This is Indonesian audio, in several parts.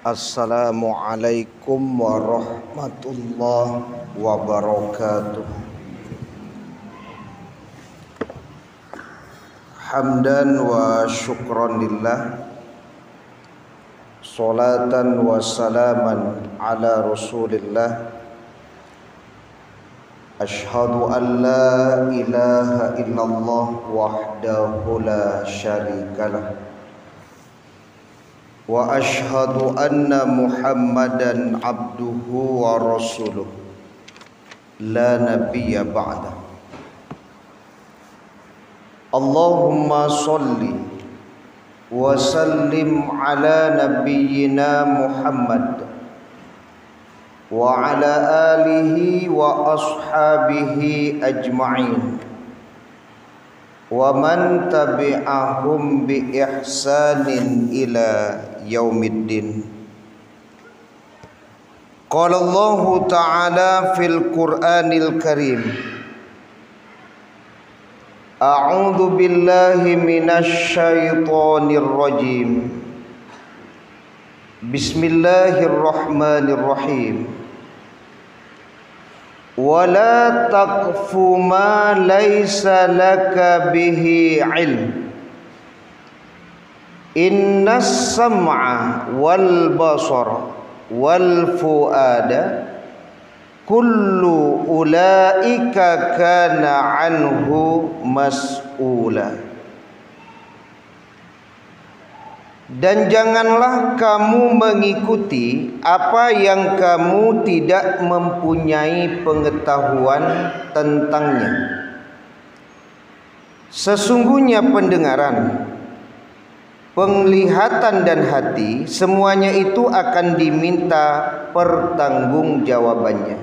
Assalamualaikum warahmatullahi wabarakatuh. Hamdan wa syukran lillah, salatan wa salaman ala rasulillah. Ashhadu an la ilaha illallah wahdahu la syarikalah, wa ashhadu anna Muhammadan abduhu wa rasuluh la nabiyya ba'da. Allahumma salli wa sallim ala nabiyyina Muhammad wa ala alihi wa ashabihi ajma'in wa man tabi'ahum bi ihsanin ila yaumiddin. Qala Allah Ta'ala fil Qur'anil Karim, A'udzu billahi minasy syaithanir rajim. Bismillahirrahmanirrahim. Wala taqfu ma laysa laka bihi ilm. Innas sam'a wal basara wal fuada kullu ulaika kana anhu mas'ula. Dan janganlah kamu mengikuti apa yang kamu tidak mempunyai pengetahuan tentangnya. Sesungguhnya pendengaran, penglihatan dan hati, semuanya itu akan diminta pertanggungjawabannya.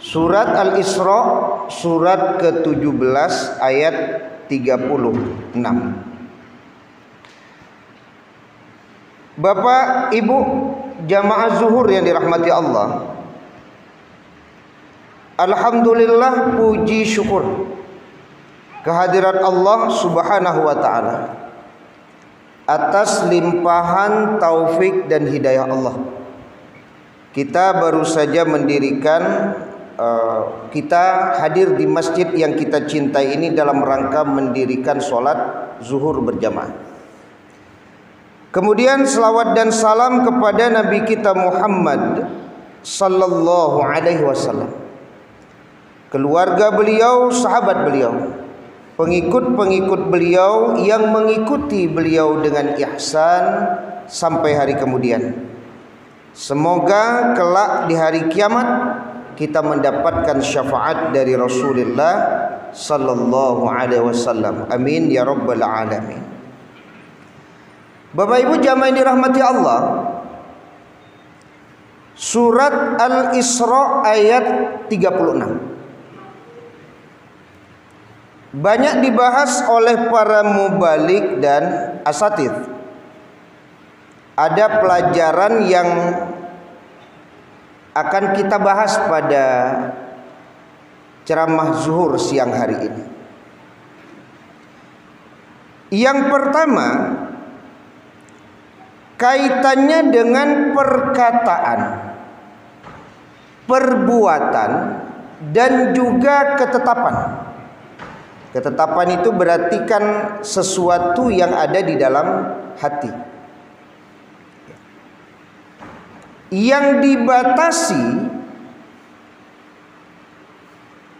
Surat Al-Isra, surat ke-17 ayat 36. Bapak, Ibu, jamaah zuhur yang dirahmati Allah, alhamdulillah, puji syukur kehadirat Allah Subhanahu wa ta'ala atas limpahan taufik dan hidayah Allah. Kita baru saja mendirikan, kita hadir di masjid yang kita cintai ini dalam rangka mendirikan sholat zuhur berjamaah. Kemudian selawat dan salam kepada Nabi kita Muhammad sallallahu alaihi wasallam, keluarga beliau, sahabat beliau, pengikut-pengikut beliau yang mengikuti beliau dengan ihsan sampai hari kemudian. Semoga kelak di hari kiamat kita mendapatkan syafaat dari Rasulullah sallallahu alaihi wasallam. Amin ya rabbal alamin. Bapak Ibu jamaah yang dirahmati Allah, surat Al-Isra ayat 36 banyak dibahas oleh para mubalik dan asatidz. Ada pelajaran yang akan kita bahas pada ceramah zuhur siang hari ini. Yang pertama, kaitannya dengan perkataan, perbuatan, dan juga ketetapan. Ketetapan itu berarti kan sesuatu yang ada di dalam hati, yang dibatasi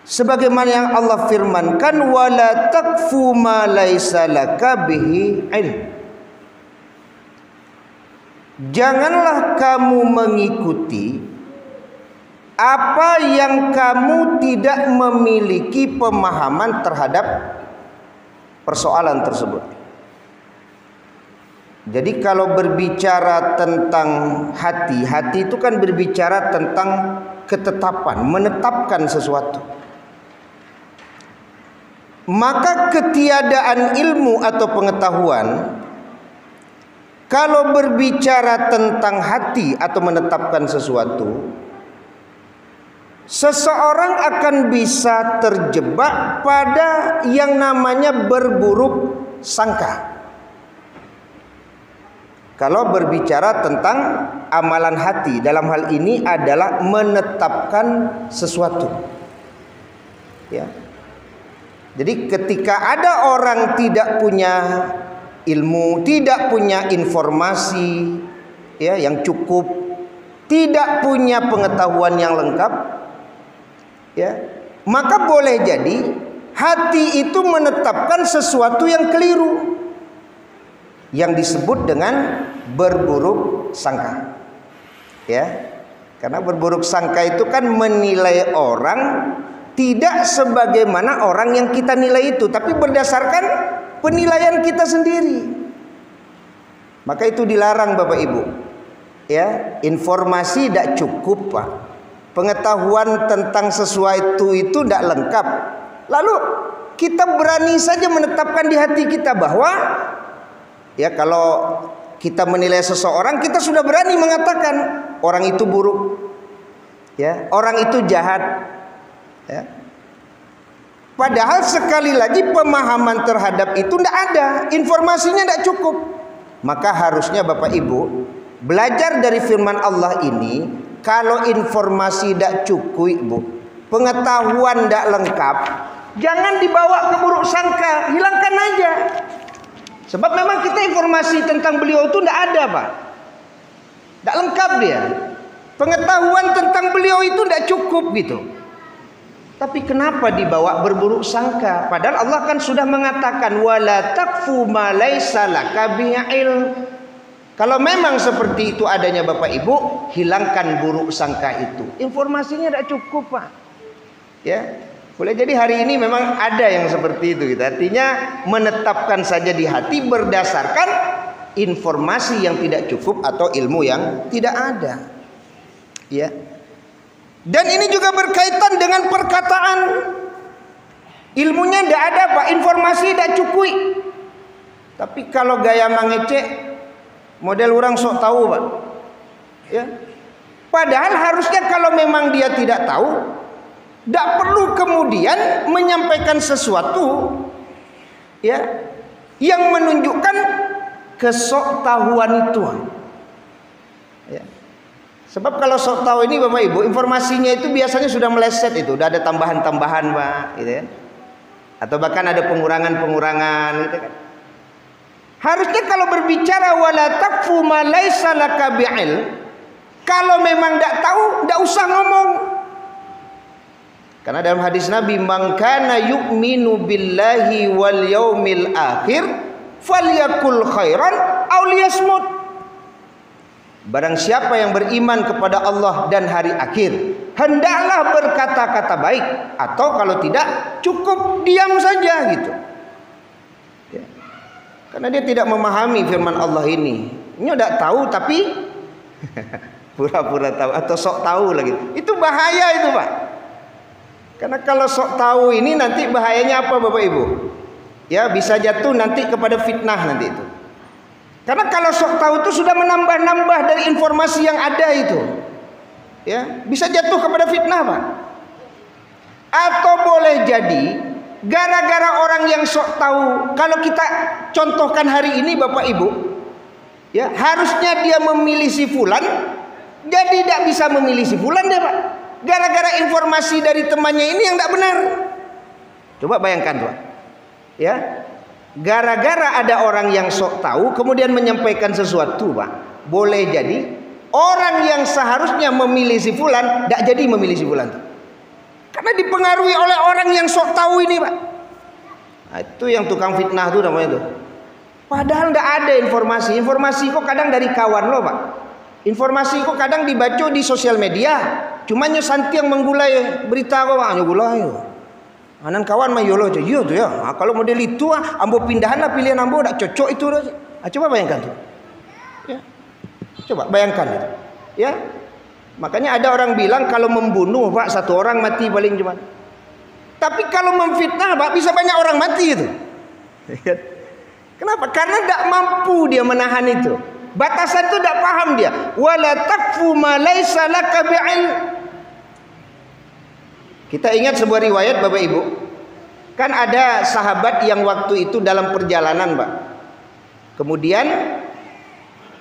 sebagaimana yang Allah firmankan, wala taqfu ma laisa laka bihi ilm. Janganlah kamu mengikuti apa yang kamu tidak memiliki pemahaman terhadap persoalan tersebut. Jadi kalau berbicara tentang hati, hati itu kan berbicara tentang ketetapan, menetapkan sesuatu. Maka ketiadaan ilmu atau pengetahuan, kalau berbicara tentang hati atau menetapkan sesuatu, seseorang akan bisa terjebak pada yang namanya berburuk sangka. Kalau berbicara tentang amalan hati, dalam hal ini adalah menetapkan sesuatu. Ya. Jadi ketika ada orang tidak punya ilmu, tidak punya informasi ya yang cukup, tidak punya pengetahuan yang lengkap, ya, maka boleh jadi hati itu menetapkan sesuatu yang keliru, yang disebut dengan berburuk sangka. Ya. Karena berburuk sangka itu kan menilai orang tidak sebagaimana orang yang kita nilai itu, tapi berdasarkan penilaian kita sendiri. Maka itu dilarang Bapak Ibu. Ya, informasi tidak cukup, Pak. Pengetahuan tentang sesuatu itu tidak lengkap. Lalu kita berani saja menetapkan di hati kita bahwa ya kalau kita menilai seseorang, kita sudah berani mengatakan orang itu buruk. Ya, orang itu jahat. Ya. Padahal sekali lagi pemahaman terhadap itu tidak ada, informasinya tidak cukup. Maka harusnya Bapak Ibu belajar dari firman Allah ini. Kalau informasi tidak cukup, Bu, pengetahuan tidak lengkap, jangan dibawa ke buruk sangka, hilangkan aja. Sebab memang kita informasi tentang beliau itu tidak ada, Pak, tidak lengkap dia. Pengetahuan tentang beliau itu tidak cukup gitu. Tapi kenapa dibawa berburuk sangka? Padahal Allah kan sudah mengatakan wala taqfu ma laisa laka bihi ilm. Kalau memang seperti itu adanya Bapak Ibu, hilangkan buruk sangka itu. Informasinya tidak cukup, Pak. Ya, boleh jadi hari ini memang ada yang seperti itu. Gitu. Artinya menetapkan saja di hati berdasarkan informasi yang tidak cukup atau ilmu yang tidak ada. Ya. Dan ini juga berkaitan dengan perkataan. Ilmunya tidak ada, Pak. Informasi tidak cukup. Tapi kalau gaya mengecek, model orang sok tahu, Pak. Ya. Padahal harusnya kalau memang dia tidak tahu, tidak perlu kemudian menyampaikan sesuatu ya yang menunjukkan kesoktahuan itu. Ya. Sebab kalau sok tahu ini Bapak Ibu, informasinya itu biasanya sudah meleset itu, sudah ada tambahan-tambahan, Pak, gitu ya. Atau bahkan ada pengurangan-pengurangan gitu kan. Harusnya kalau berbicara wala taqfu ma laisa laka bi'ilm, kalau memang tidak tahu, tidak usah ngomong. Karena dalam hadis Nabi, man kana yu'minu billahi wal yaumil akhir falyakul khairan aw liyasmut. Barang siapa yang beriman kepada Allah dan hari akhir, hendaklah berkata-kata baik, atau kalau tidak cukup diam saja gitu. Ya. Karena dia tidak memahami firman Allah ini. Ini udah tahu tapi pura-pura tahu atau sok tahu lagi. Itu bahaya itu, Pak. Karena kalau sok tahu ini nanti bahayanya apa Bapak Ibu? Ya, bisa jatuh nanti kepada fitnah nanti itu. Karena kalau sok tahu itu sudah menambah-nambah dari informasi yang ada itu. Ya, bisa jatuh kepada fitnah, Pak. Atau boleh jadi gara-gara orang yang sok tahu, kalau kita contohkan hari ini Bapak Ibu, ya, harusnya dia memilih si fulan, jadi tidak bisa memilih si fulan dia, Pak. Gara-gara informasi dari temannya ini yang tidak benar. Coba bayangkan, Pak. Ya. Gara-gara ada orang yang sok tahu kemudian menyampaikan sesuatu, Pak, boleh jadi orang yang seharusnya memilih si fulan tidak jadi memilih si fulan, karena dipengaruhi oleh orang yang sok tahu ini, Pak. Nah, itu yang tukang fitnah itu namanya tuh. Padahal tidak ada informasi. Informasi kok kadang dari kawan lo, Pak. Informasi kok kadang dibaca di sosial media. Cuma santi yang menggulai berita kok, Pak, gulai. Anan kawan mah yolo aja, iya tuh ya. Nah, kalau model itu ambo pindahan lah pilihan ambo, tidak cocok itu. Coba bayangkan tuh. Ya. Coba bayangkan itu. Ya. Makanya ada orang bilang kalau membunuh, Pak, satu orang mati paling cuma. Tapi kalau memfitnah, Pak, bisa banyak orang mati itu. Kenapa? Karena tidak mampu dia menahan itu. Batasan itu tidak paham dia. Wala taqfu ma laisa laka bi'ilm. Kita ingat sebuah riwayat Bapak Ibu. Kan ada sahabat yang waktu itu dalam perjalanan, Pak. Kemudian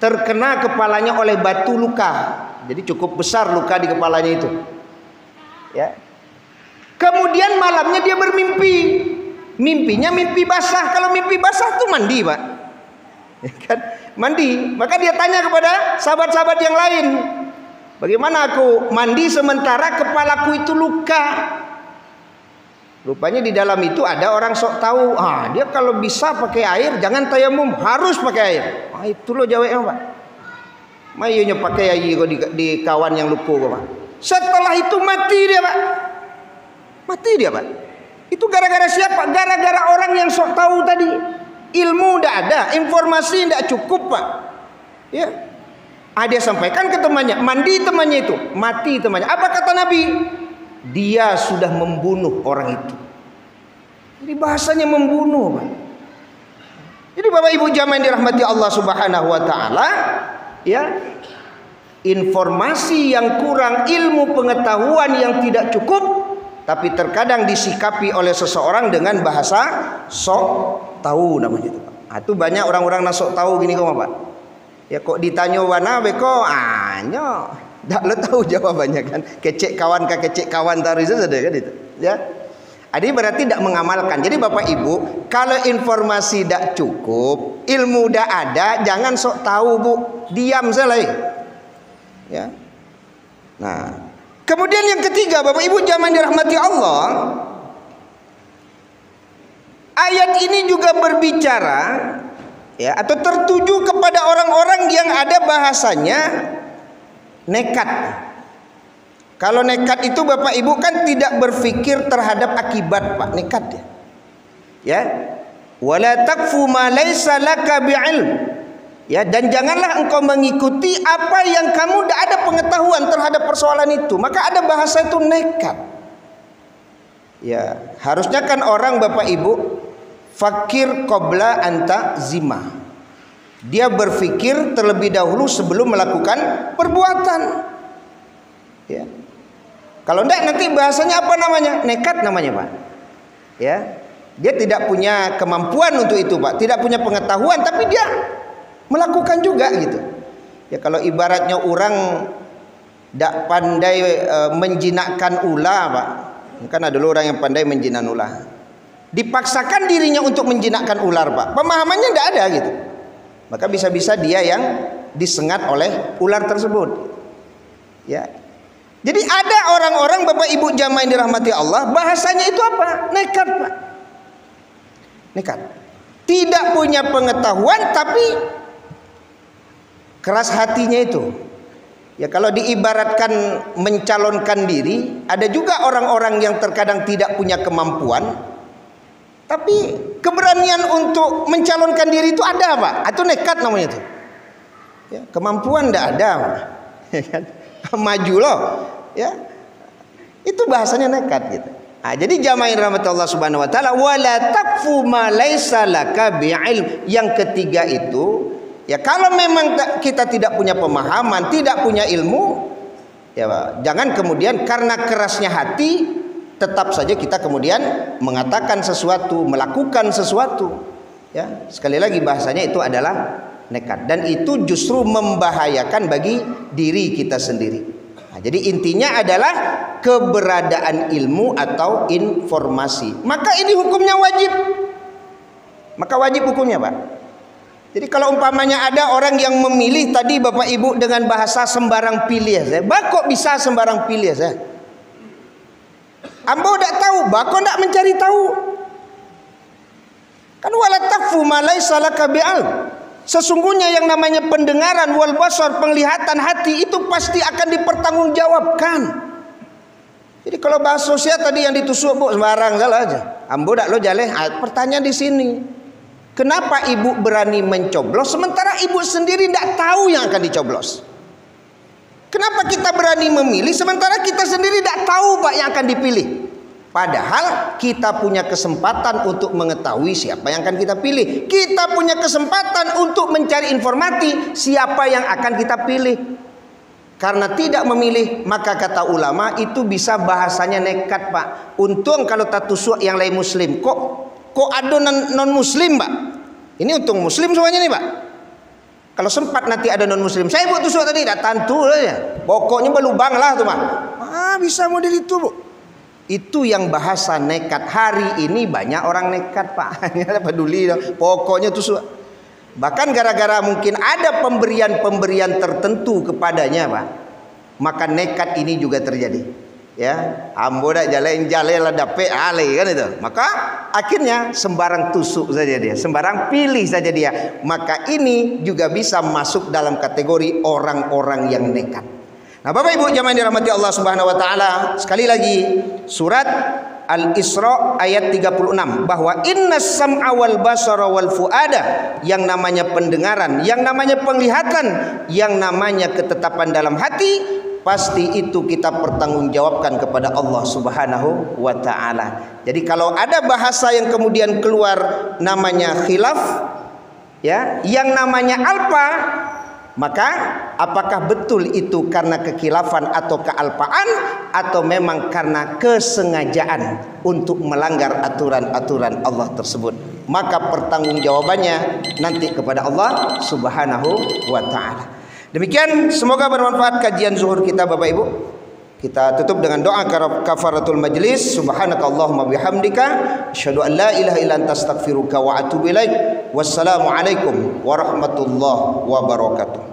terkena kepalanya oleh batu luka. Jadi cukup besar luka di kepalanya itu. Ya. Kemudian malamnya dia bermimpi. Mimpinya mimpi basah. Kalau mimpi basah tuh mandi, Pak. Ya kan? Mandi. Maka dia tanya kepada sahabat-sahabat yang lain, bagaimana aku mandi sementara kepalaku itu luka? Rupanya di dalam itu ada orang sok tahu. Dia kalau bisa pakai air, jangan tayamum, harus pakai air. Itu loh jawabnya, Pak. Mayunya pakai air di kawan yang luka, Pak. Setelah itu mati dia, Pak. Mati dia, Pak. Itu gara-gara siapa? Gara-gara orang yang sok tahu tadi. Ilmu tidak ada, informasi tidak cukup, Pak. Ya. Dia sampaikan ke temannya, mandi temannya itu, mati temannya. Apa kata Nabi? Dia sudah membunuh orang itu. Jadi bahasanya membunuh, Pak. Jadi Bapak Ibu jamaah yang dirahmati Allah Subhanahu wa taala, ya. Informasi yang kurang, ilmu pengetahuan yang tidak cukup, tapi terkadang disikapi oleh seseorang dengan bahasa sok tahu namanya itu, Pak. Itu banyak orang-orang nak sok tahu gini kok, Pak. Ya kok ditanya warna beko, nyo. Dak lo tahu jawabannya kan. Kecek kawan ke kecek kawan tadi saja kan itu. Ya. Jadi berarti tidak mengamalkan. Jadi Bapak Ibu, kalau informasi tidak cukup, ilmu tidak ada, jangan sok tahu, Bu. Diam saja. Ya. Nah, kemudian yang ketiga, Bapak Ibu jamaah dirahmati Allah, ayat ini juga berbicara, ya, atau tertuju kepada orang-orang yang ada bahasanya nekat. Kalau nekat itu Bapak Ibu kan tidak berpikir terhadap akibat, Pak. Nekat ya. Ya. Wala taqfu ma laisa laka bi'ilm. Ya, dan janganlah engkau mengikuti apa yang kamu tidak ada pengetahuan terhadap persoalan itu. Maka ada bahasa itu nekat. Ya, harusnya kan orang Bapak Ibu fakir qabla anta zima. Dia berpikir terlebih dahulu sebelum melakukan perbuatan. Ya. Kalau enggak nanti bahasanya apa namanya? Nekat namanya, Pak. Ya. Dia tidak punya kemampuan untuk itu, Pak. Tidak punya pengetahuan tapi dia melakukan juga gitu. Ya kalau ibaratnya orang tidak pandai menjinakkan ular, Pak. Kan ada orang yang pandai menjinak ular. Dipaksakan dirinya untuk menjinakkan ular, Pak. Pemahamannya tidak ada gitu. Maka bisa-bisa dia yang disengat oleh ular tersebut. Ya. Jadi ada orang-orang Bapak Ibu jamaah yang dirahmati Allah, bahasanya itu apa? Nekat, Pak. Nekat. Tidak punya pengetahuan tapi keras hatinya itu. Ya kalau diibaratkan mencalonkan diri, ada juga orang-orang yang terkadang tidak punya kemampuan tapi keberanian untuk mencalonkan diri itu ada, Pak. Atau nekat namanya itu. Ya, kemampuan tidak ada, Pak. Maju loh, ya. Itu bahasanya nekat gitu. Jadi jamaah yang rahmat Allah Subhanahu wa taala, wala taqfu ma laisa laka bi'ilm. Yang ketiga itu, ya kalau memang kita tidak punya pemahaman, tidak punya ilmu, ya Pak, jangan kemudian karena kerasnya hati tetap saja kita kemudian mengatakan sesuatu, melakukan sesuatu. Ya, sekali lagi bahasanya itu adalah nekat, dan itu justru membahayakan bagi diri kita sendiri. Jadi intinya adalah keberadaan ilmu atau informasi. Maka ini hukumnya wajib. Maka wajib hukumnya, Pak. Jadi kalau umpamanya ada orang yang memilih tadi Bapak Ibu dengan bahasa sembarang pilih saya. Bako bisa sembarang pilih saya. Ambo tidak tahu, bako tidak mencari tahu. Kan wala taqfu ma laisa laka bi'ilm. Sesungguhnya yang namanya pendengaran wal basar, penglihatan hati itu pasti akan dipertanggungjawabkan. Jadi kalau bahasa sosial tadi yang ditusuk, Bu, sembarang salah aja. Ambo dak lo jaleh. Pertanyaan di sini, kenapa ibu berani mencoblos sementara ibu sendiri tidak tahu yang akan dicoblos? Kenapa kita berani memilih sementara kita sendiri tidak tahu, Pak, yang akan dipilih? Padahal kita punya kesempatan untuk mengetahui siapa yang akan kita pilih. Kita punya kesempatan untuk mencari informasi siapa yang akan kita pilih. Karena tidak memilih, maka kata ulama itu bisa bahasanya nekat, Pak. Untung kalau tatusuk yang lain muslim. Kok ada non muslim, Pak? Ini untung muslim semuanya nih, Pak. Kalau sempat nanti ada non muslim, saya buat tusuk tadi, tak tantu aja. Pokoknya berlubang lah tuh mah. Bisa model itu bu. Itu yang bahasa nekat. Hari ini banyak orang nekat pak. Hanya peduli, pokoknya tusuk. Bahkan gara-gara mungkin ada pemberian tertentu kepadanya pak, maka nekat ini juga terjadi. Ya, ambo dak jalain lah dape ale kan itu. Maka akhirnya sembarang tusuk saja dia, sembarang pilih saja dia. Maka ini juga bisa masuk dalam kategori orang-orang yang nekat. Nah, Bapak Ibu jamaah dirahmati Allah Subhanahu wa taala, sekali lagi surat Al-Isra ayat 36 bahwa innas sam'a wal basara wal fuada, yang namanya pendengaran, yang namanya penglihatan, yang namanya ketetapan dalam hati, pasti itu kita pertanggungjawabkan kepada Allah Subhanahu wa taala. Jadi kalau ada bahasa yang kemudian keluar namanya khilaf, ya, yang namanya alpa, maka apakah betul itu karena kekhilafan atau kealpaan, atau memang karena kesengajaan untuk melanggar aturan-aturan Allah tersebut? Maka pertanggungjawabannya nanti kepada Allah Subhanahu wa taala. Demikian, semoga bermanfaat kajian zuhur kita Bapak Ibu. Kita tutup dengan doa kafaratul majlis. Subhanakallahumma bihamdika asyhadu an la ilaha illa anta astaghfiruka wa atubu ilaik. Wassalamu alaikum warahmatullahi wabarakatuh.